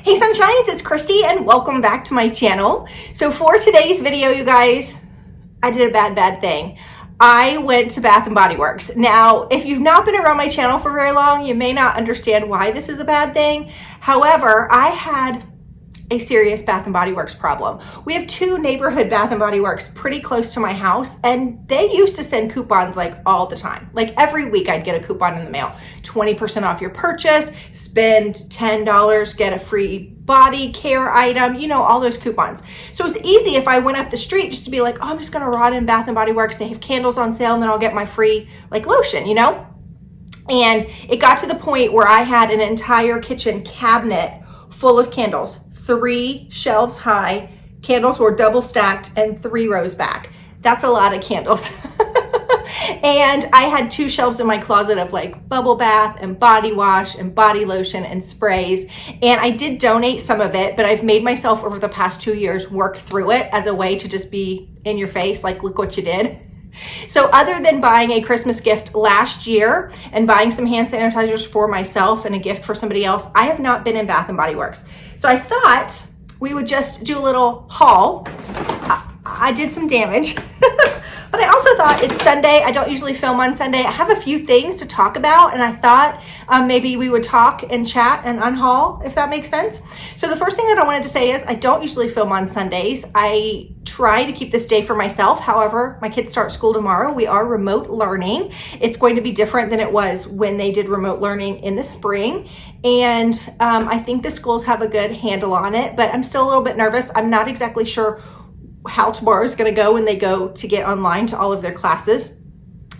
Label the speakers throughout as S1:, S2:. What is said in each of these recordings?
S1: Hey Sunshines, it's Kristy and welcome back to my channel. So for today's video, you guys, I did a bad thing. I went to Bath & Body Works. Now, if you've not been around my channel for very long, you may not understand why this is a bad thing. However, I had a serious Bath & Body Works problem. We have two neighborhood Bath & Body Works pretty close to my house, and they used to send coupons like all the time. Like every week I'd get a coupon in the mail. 20% off your purchase, spend $10, get a free body care item, you know, all those coupons. So it's easy if I went up the street just to be like, oh, I'm just gonna run in Bath & Body Works. They have candles on sale and then I'll get my free like lotion, you know? And it got to the point where I had an entire kitchen cabinet full of candles. 3 shelves high. Candles were double stacked and 3 rows back. That's a lot of candles. And I had 2 shelves in my closet of like bubble bath and body wash and body lotion and sprays. And I did donate some of it, but I've made myself over the past 2 years work through it as a way to just be in your face, like, look what you did. So other than buying a Christmas gift last year and buying some hand sanitizers for myself and a gift for somebody else, I have not been in Bath & Body Works. So I thought we would just do a little haul. I did some damage, but I also thought it's Sunday. I don't usually film on Sunday. I have a few things to talk about, and I thought maybe we would talk and chat and unhaul, if that makes sense. So the first thing that I wanted to say is I don't usually film on Sundays. I try to keep this day for myself. However, my kids start school tomorrow. We are remote learning. It's going to be different than it was when they did remote learning in the spring. And I think the schools have a good handle on it, but I'm still a little bit nervous. I'm not exactly sure how tomorrow is going to go when they go to get online to all of their classes.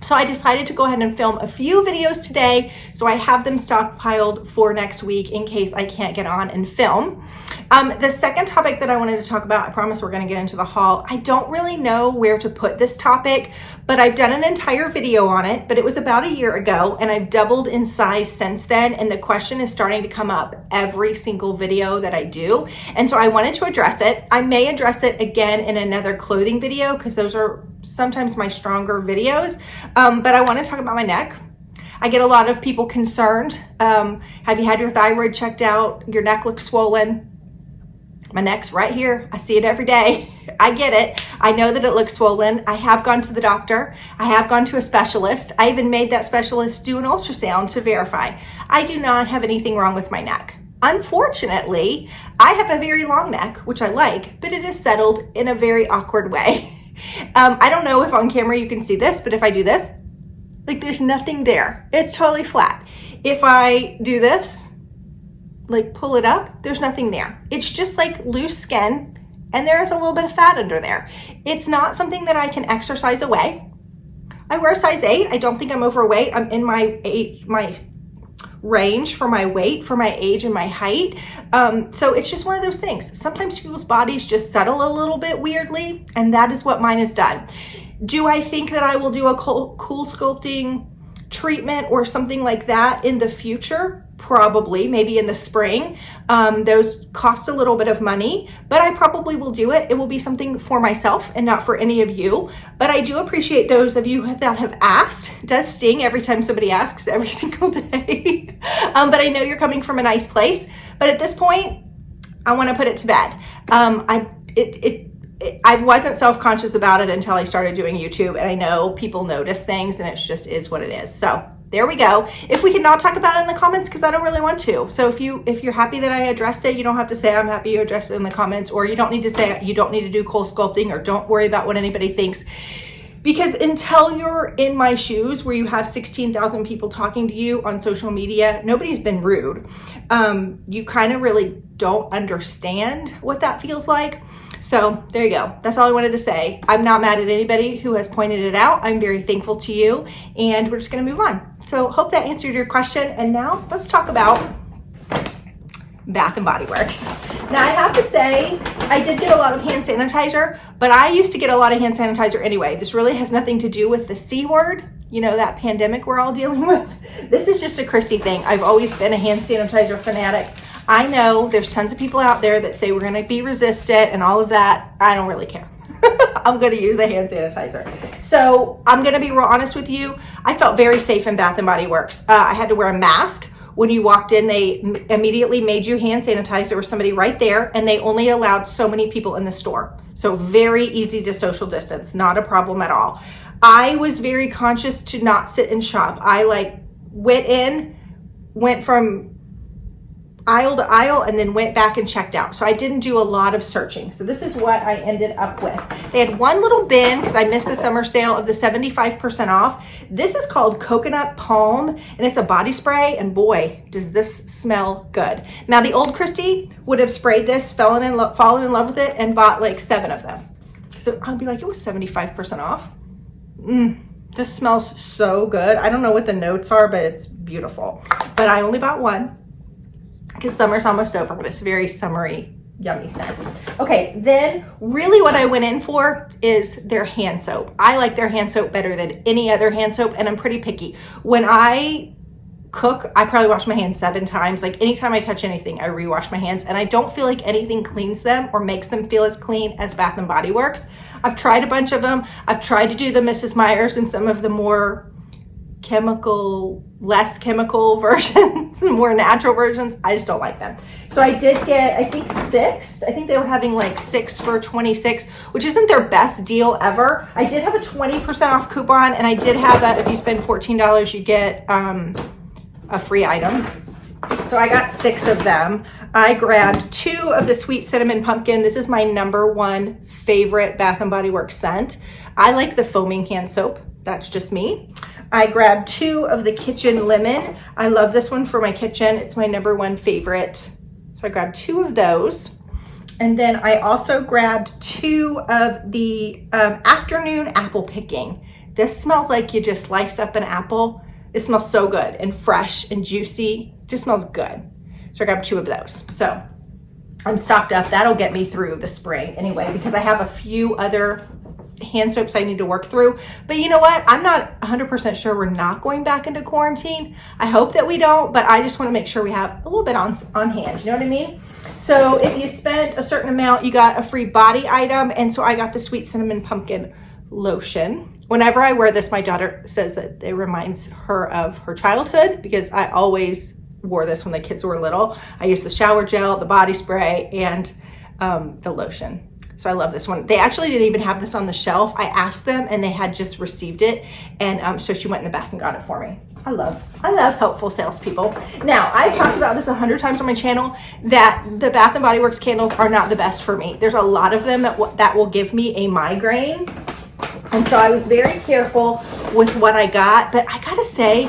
S1: So I decided to go ahead and film a few videos today, so I have them stockpiled for next week in case I can't get on and film. The second topic that I wanted to talk about, I promise we're going to get into the haul. I don't really know where to put this topic, but I've done an entire video on it, but it was about a year ago, and I've doubled in size since then, and the question is starting to come up every single video that I do, and so I wanted to address it. I may address it again in another clothing video because those are sometimes my stronger videos, but I want to talk about my neck. I get a lot of people concerned. Have you had your thyroid checked out? Your neck looks swollen. My neck's right here. I see it every day. I get it. I know that it looks swollen. I have gone to the doctor. I have gone to a specialist. I even made that specialist do an ultrasound to verify. I do not have anything wrong with my neck. Unfortunately, I have a very long neck, which I like, but it is settled in a very awkward way. I don't know if on camera you can see this, but if I do this, like there's nothing there. It's totally flat. If I do this, like pull it up, there's nothing there. It's just like loose skin and there's a little bit of fat under there. It's not something that I can exercise away. I wear a size 8. I don't think I'm overweight. I'm in my range for my weight, for my age and my height. So it's just one of those things. Sometimes people's bodies just settle a little bit weirdly, and that is what mine has done. Do I think that I will do a cool sculpting treatment or something like that in the future? Probably, maybe in the spring. Those cost a little bit of money, but I probably will do it. It will be something for myself and not for any of you. But I do appreciate those of you that have asked. It does sting every time somebody asks every single day. But I know you're coming from a nice place. But at this point, I want to put it to bed. I wasn't self-conscious about it until I started doing YouTube, and I know people notice things, and it just is what it is. So there we go. If we cannot talk about it in the comments, because I don't really want to. So if you're happy that I addressed it, you don't have to say I'm happy you addressed it in the comments, or you don't need to say you don't need to do cool sculpting, or don't worry about what anybody thinks. Because until you're in my shoes where you have 16,000 people talking to you on social media, nobody's been rude. You kind of really don't understand what that feels like. So there you go. That's all I wanted to say. I'm not mad at anybody who has pointed it out. I'm very thankful to you, and we're just going to move on. So hope that answered your question. And now let's talk about Bath & Body Works. Now I have to say, I did get a lot of hand sanitizer, but I used to get a lot of hand sanitizer anyway. This really has nothing to do with the C word, you know, that pandemic we're all dealing with. This is just a Kristy thing. I've always been a hand sanitizer fanatic. I know there's tons of people out there that say we're going to be resistant and all of that. I don't really care. I'm going to use a hand sanitizer. So I'm going to be real honest with you. I felt very safe in Bath & Body Works. I had to wear a mask when you walked in, they immediately made you hand sanitize. There was somebody right there, and they only allowed so many people in the store. So very easy to social distance, not a problem at all. I was very conscious to not sit and shop. I like went from aisle to aisle and then went back and checked out. So I didn't do a lot of searching. So this is what I ended up with. They had one little bin because I missed the summer sale of the 75% off. This is called Coconut Palm, and it's a body spray, and boy, does this smell good. Now the old Kristy would have sprayed this, fallen in love with it, and bought like 7 of them. So I'd be like, it was 75% off. This smells so good. I don't know what the notes are, but it's beautiful. But I only bought one because summer's almost over, but it's very summery, yummy scent. Okay, then really what I went in for is their hand soap. I like their hand soap better than any other hand soap, and I'm pretty picky. When I cook, I probably wash my hands 7 times. Like anytime I touch anything, I rewash my hands, and I don't feel like anything cleans them or makes them feel as clean as Bath & Body Works. I've tried a bunch of them. I've tried to do the Mrs. Meyer's and some of the more less chemical versions, more natural versions. I just don't like them. So I did get, I think 6. I think they were having like 6 for $26, which isn't their best deal ever. I did have a 20% off coupon, and I did have a, if you spend $14, you get a free item. So I got 6 of them. I grabbed 2 of the Sweet Cinnamon Pumpkin. This is my #1 favorite Bath & Body Works scent. I like the foaming hand soap. That's just me. I grabbed 2 of the Kitchen Lemon. I love this one for my kitchen. It's my #1 favorite. So I grabbed 2 of those. And then I also grabbed 2 of the Afternoon Apple Picking. This smells like you just sliced up an apple. It smells so good and fresh and juicy. Just smells good. So I grabbed 2 of those. So I'm stocked up. That'll get me through the spring anyway, because I have a few other hand soaps I need to work through. But you know what? I'm not 100% sure we're not going back into quarantine. I hope that we don't, but I just want to make sure we have a little bit on hand. You know what I mean? So if you spent a certain amount, you got a free body item. And so I got the Sweet Cinnamon Pumpkin lotion. Whenever I wear this, my daughter says that it reminds her of her childhood, because I always wore this when the kids were little. I used the shower gel, the body spray, and the lotion. So I love this one. They actually didn't even have this on the shelf. I asked them and they had just received it. And so she went in the back and got it for me. I love helpful salespeople. Now, I've talked about this 100 times on my channel that the Bath & Body Works candles are not the best for me. There's a lot of them that will give me a migraine. And so I was very careful with what I got. But I gotta say,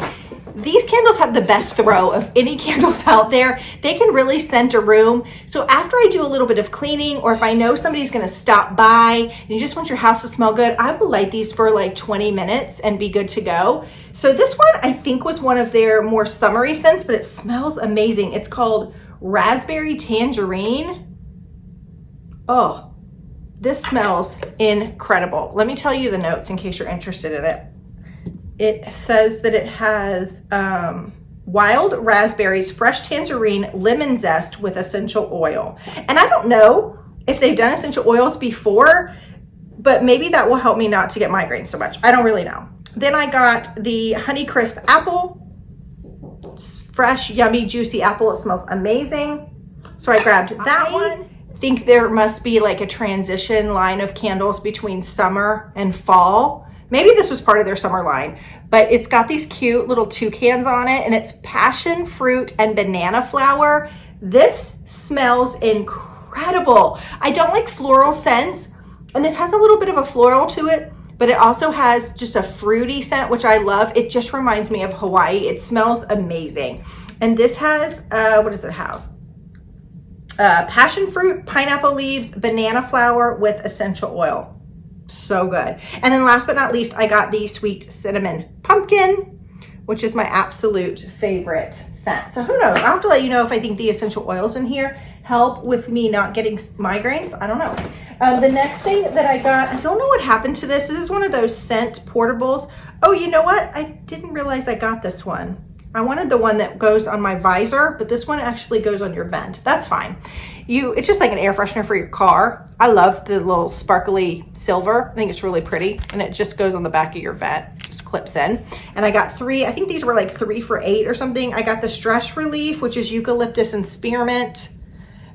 S1: these candles have the best throw of any candles out there. They can really scent a room. So after I do a little bit of cleaning, or if I know somebody's gonna stop by and you just want your house to smell good, I will light these for like 20 minutes and be good to go. So this one I think was one of their more summery scents, but it smells amazing. It's called Raspberry Tangerine. Oh, this smells incredible. Let me tell you the notes in case you're interested in it. It says that it has wild raspberries, fresh tangerine, lemon zest with essential oil. And I don't know if they've done essential oils before, but maybe that will help me not to get migraines so much. I don't really know. Then I got the Honeycrisp Apple. It's fresh, yummy, juicy apple. It smells amazing. So I grabbed that one. I think there must be like a transition line of candles between summer and fall. Maybe this was part of their summer line, but it's got these cute little toucans on it, and it's passion fruit and banana flower. This smells incredible. I don't like floral scents, and this has a little bit of a floral to it, but it also has just a fruity scent, which I love. It just reminds me of Hawaii. It smells amazing. And this has, what does it have? Passion fruit, pineapple leaves, banana flower with essential oil. So good. And then last but not least, I got the Sweet Cinnamon Pumpkin, which is my absolute favorite scent. So who knows? I'll have to let you know if I think the essential oils in here help with me not getting migraines. I don't know. The next thing that I got, I don't know what happened to this. This is one of those scent portables. Oh, you know what? I didn't realize I got this one. I wanted the one that goes on my visor, but this one actually goes on your vent. That's fine. It's just like an air freshener for your car. I love the little sparkly silver. I think it's really pretty, and it just goes on the back of your vent, just clips in. And I got 3, I think these were like 3 for $8 or something. I got the Stress Relief, which is eucalyptus and spearmint,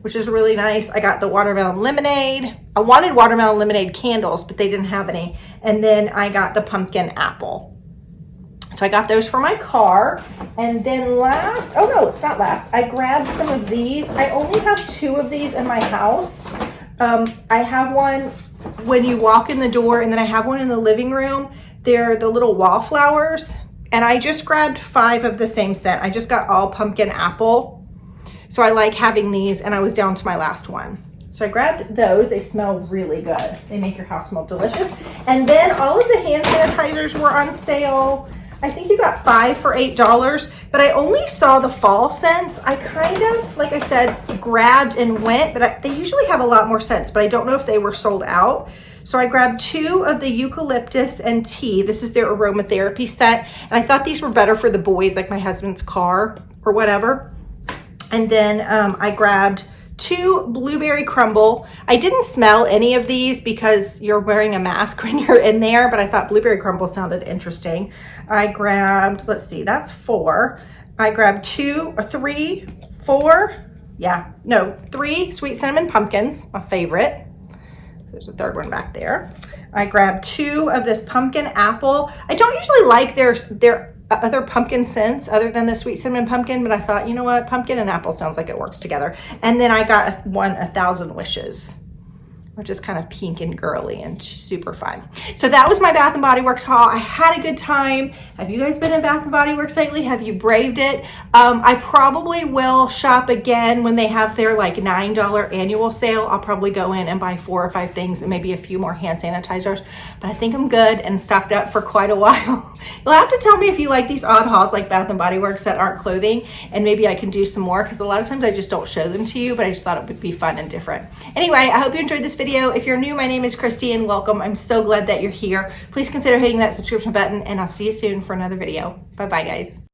S1: which is really nice. I got the watermelon lemonade. I wanted watermelon lemonade candles, but they didn't have any. And then I got the pumpkin apple. So I got those for my car. And then last, oh no, it's not last. I grabbed some of these. I only have 2 of these in my house. I have one when you walk in the door, and then I have one in the living room. They're the little wallflowers. And I just grabbed 5 of the same scent. I just got all pumpkin apple. So I like having these, and I was down to my last one. So I grabbed those. They smell really good. They make your house smell delicious. And then all of the hand sanitizers were on sale. I think you got 5 for $8, but I only saw the fall scents. I kind of, like I said, grabbed and went, but they usually have a lot more scents, but I don't know if they were sold out. So I grabbed 2 of the eucalyptus and tea. This is their aromatherapy scent. And I thought these were better for the boys, like my husband's car or whatever. And then I grabbed 2 blueberry crumble. I didn't smell any of these because you're wearing a mask when you're in there, but I thought blueberry crumble sounded interesting. I grabbed, let's see, that's 4. I grabbed 3 sweet cinnamon pumpkins, my favorite. There's a 3rd one back there. I grabbed 2 of this pumpkin apple. I don't usually like their other pumpkin scents other than the sweet cinnamon pumpkin, but I thought, you know what, pumpkin and apple sounds like it works together. And then I got one 1,000 Wishes, which is kind of pink and girly and super fun. So that was my Bath & Body Works haul. I had a good time. Have you guys been in Bath & Body Works lately? Have you braved it? I probably will shop again when they have their like $9 annual sale. I'll probably go in and buy 4 or 5 things and maybe a few more hand sanitizers, but I think I'm good and stocked up for quite a while. You'll have to tell me if you like these odd hauls like Bath & Body Works that aren't clothing, and maybe I can do some more, because a lot of times I just don't show them to you, but I just thought it would be fun and different. Anyway, I hope you enjoyed this video. If you're new, my name is Kristy and welcome. I'm so glad that you're here. Please consider hitting that subscription button, and I'll see you soon for another video. Bye-bye, guys.